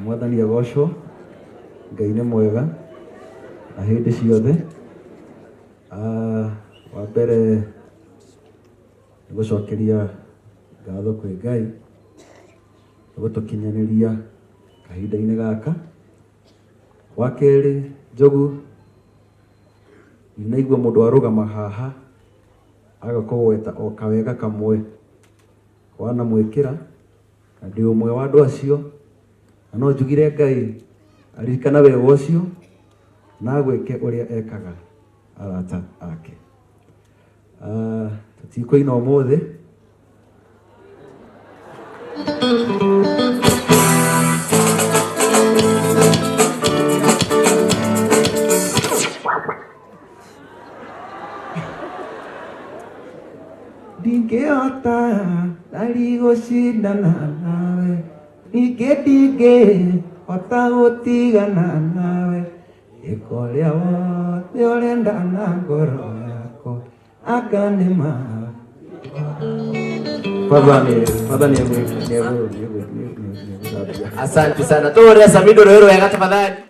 Mwathani agocwo, Ngai nĩ mwega na hĩndĩ ciothe. Wa mbere nĩ gũcokeria ngatho kwĩ Ngai nĩ gũtũkinyanĩria kahinda-inĩ gaka. Wa kerĩ, Njogu, nĩnaigua mũndũ arũgama haha agakũgweta o kawega kamwe wanamwĩkĩra, na ndĩ ũmwe wa andũ acio, na no njugire Ngai aririkana wega ũcio na agwĩke ũrĩa ekaga arata ake. Tũtikũina ũmũthĩ. Ndingĩhota ndari gũcindana nawe, ningĩ ndingĩhota gũtigana nawe, ĩka ũrĩa wothe ũrenda na ngoro yakwa, anga nĩma. Asante sana. Tũhũrĩre Samidoh rwĩmbo rwega tafadhali.